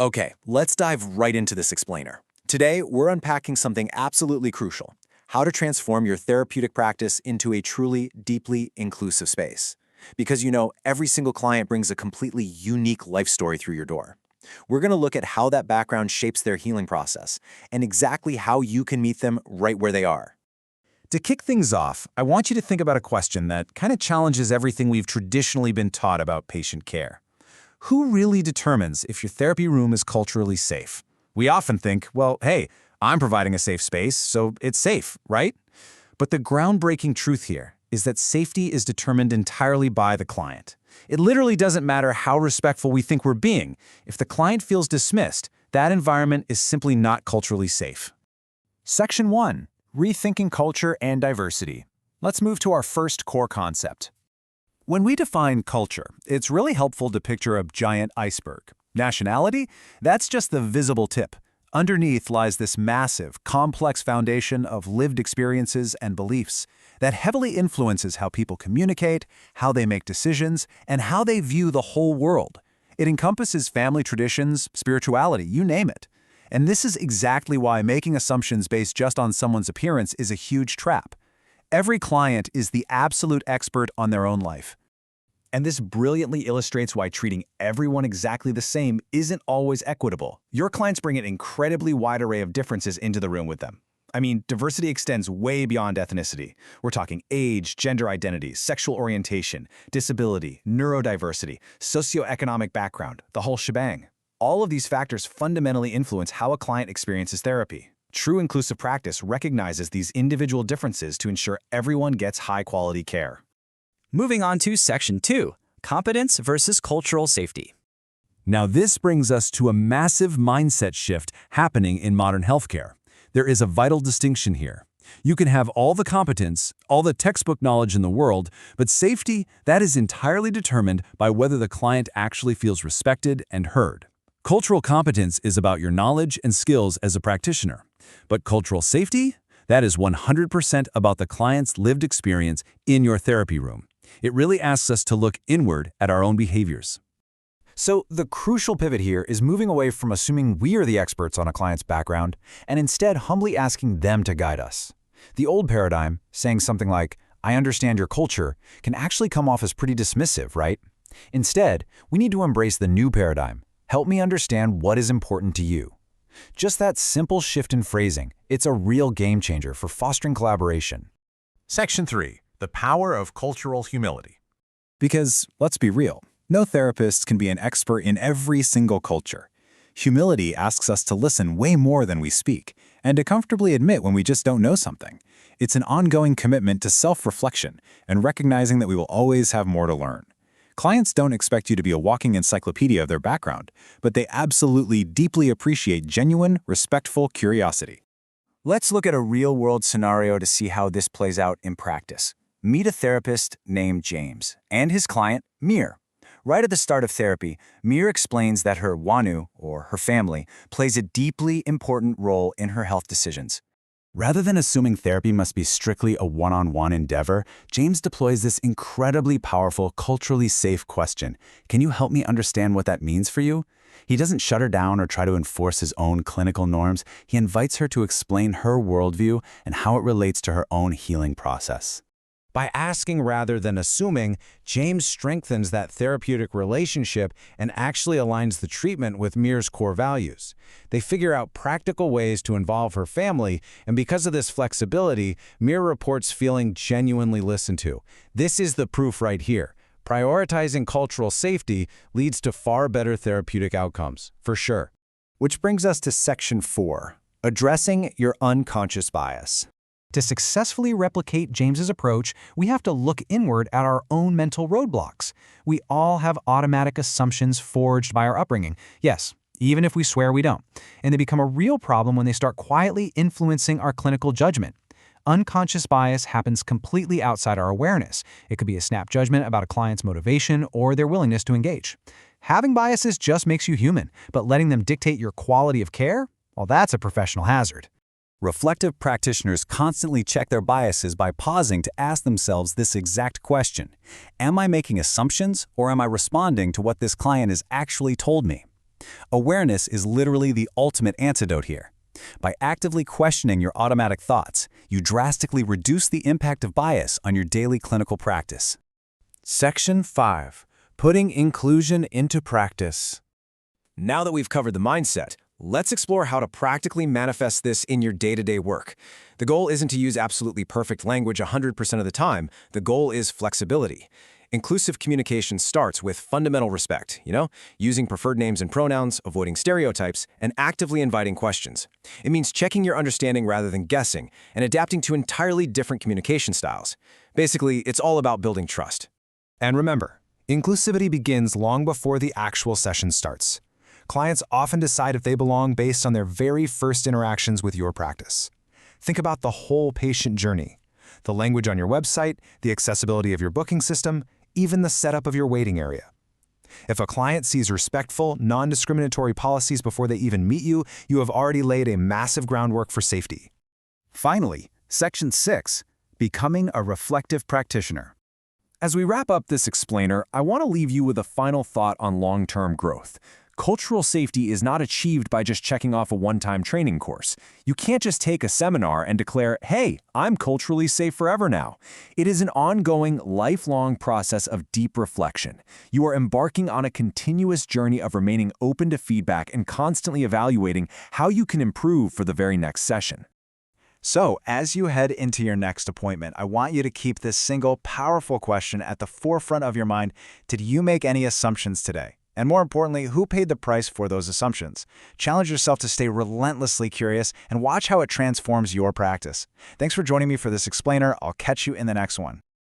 Okay, let's dive right into this explainer. Today, we're unpacking something absolutely crucial: how to transform your therapeutic practice into a truly, deeply inclusive space. Because every single client brings a completely unique life story through your door. We're going to look at how that background shapes their healing process and exactly how you can meet them right where they are. To kick things off, I want you to think about a question that kind of challenges everything we've traditionally been taught about patient care. Who really determines if your therapy room is culturally safe? We often think, well, hey, I'm providing a safe space, so it's safe, right? But the groundbreaking truth here is that safety is determined entirely by the client. It literally doesn't matter how respectful we think we're being. If the client feels dismissed, that environment is simply not culturally safe. Section 1. Rethinking Culture and Diversity. Let's move to our first core concept. When we define culture, it's really helpful to picture a giant iceberg. Nationality? That's just the visible tip. Underneath lies this massive, complex foundation of lived experiences and beliefs that heavily influences how people communicate, how they make decisions, and how they view the whole world. It encompasses family traditions, spirituality, you name it. And this is exactly why making assumptions based just on someone's appearance is a huge trap. Every client is the absolute expert on their own life. And this brilliantly illustrates why treating everyone exactly the same isn't always equitable. Your clients bring an incredibly wide array of differences into the room with them. I mean, diversity extends way beyond ethnicity. We're talking age, gender identity, sexual orientation, disability, neurodiversity, socioeconomic background, the whole shebang. All of these factors fundamentally influence how a client experiences therapy. True inclusive practice recognizes these individual differences to ensure everyone gets high-quality care. Moving on to Section 2, Competence versus Cultural Safety. Now this brings us to a massive mindset shift happening in modern healthcare. There is a vital distinction here. You can have all the competence, all the textbook knowledge in the world, but safety, that is entirely determined by whether the client actually feels respected and heard. Cultural competence is about your knowledge and skills as a practitioner. But cultural safety? That is 100% about the client's lived experience in your therapy room. It really asks us to look inward at our own behaviors. So the crucial pivot here is moving away from assuming we are the experts on a client's background and instead humbly asking them to guide us. The old paradigm, saying something like, "I understand your culture," can actually come off as pretty dismissive, right? Instead, we need to embrace the new paradigm. Help me understand what is important to you. Just that simple shift in phrasing, it's a real game changer for fostering collaboration. Section 3. The Power of Cultural Humility. Because, let's be real, no therapist can be an expert in every single culture. Humility asks us to listen way more than we speak, and to comfortably admit when we just don't know something. It's an ongoing commitment to self-reflection and recognizing that we will always have more to learn. Clients don't expect you to be a walking encyclopedia of their background, but they absolutely deeply appreciate genuine, respectful curiosity. Let's look at a real-world scenario to see how this plays out in practice. Meet a therapist named James and his client, Mir. Right at the start of therapy, Mir explains that her wanu, or her family, plays a deeply important role in her health decisions. Rather than assuming therapy must be strictly a one-on-one endeavor, James deploys this incredibly powerful, culturally safe question. Can you help me understand what that means for you? He doesn't shut her down or try to enforce his own clinical norms. He invites her to explain her worldview and how it relates to her own healing process. By asking rather than assuming, James strengthens that therapeutic relationship and actually aligns the treatment with Mir's core values. They figure out practical ways to involve her family, and because of this flexibility, Mir reports feeling genuinely listened to. This is the proof right here. Prioritizing cultural safety leads to far better therapeutic outcomes, for sure. Which brings us to Section 4, Addressing Your Unconscious Bias. To successfully replicate James's approach, we have to look inward at our own mental roadblocks. We all have automatic assumptions forged by our upbringing. Yes, even if we swear we don't. And they become a real problem when they start quietly influencing our clinical judgment. Unconscious bias happens completely outside our awareness. It could be a snap judgment about a client's motivation or their willingness to engage. Having biases just makes you human, but letting them dictate your quality of care? Well, that's a professional hazard. Reflective practitioners constantly check their biases by pausing to ask themselves this exact question. Am I making assumptions, or am I responding to what this client has actually told me? Awareness is literally the ultimate antidote here. By actively questioning your automatic thoughts, you drastically reduce the impact of bias on your daily clinical practice. Section 5. Putting inclusion into practice. Now that we've covered the mindset, let's explore how to practically manifest this in your day-to-day work. The goal isn't to use absolutely perfect language 100% of the time. The goal is flexibility. Inclusive communication starts with fundamental respect, using preferred names and pronouns, avoiding stereotypes, and actively inviting questions. It means checking your understanding rather than guessing, and adapting to entirely different communication styles. Basically, it's all about building trust. And remember, inclusivity begins long before the actual session starts. Clients often decide if they belong based on their very first interactions with your practice. Think about the whole patient journey: the language on your website, the accessibility of your booking system, even the setup of your waiting area. If a client sees respectful, non-discriminatory policies before they even meet you, you have already laid a massive groundwork for safety. Finally, Section 6, Becoming a Reflective Practitioner. As we wrap up this explainer, I want to leave you with a final thought on long-term growth. Cultural safety is not achieved by just checking off a one-time training course. You can't just take a seminar and declare, hey, I'm culturally safe forever now. It is an ongoing, lifelong process of deep reflection. You are embarking on a continuous journey of remaining open to feedback and constantly evaluating how you can improve for the very next session. So, as you head into your next appointment, I want you to keep this single, powerful question at the forefront of your mind. Did you make any assumptions today? And more importantly, who paid the price for those assumptions? Challenge yourself to stay relentlessly curious and watch how it transforms your practice. Thanks for joining me for this explainer. I'll catch you in the next one.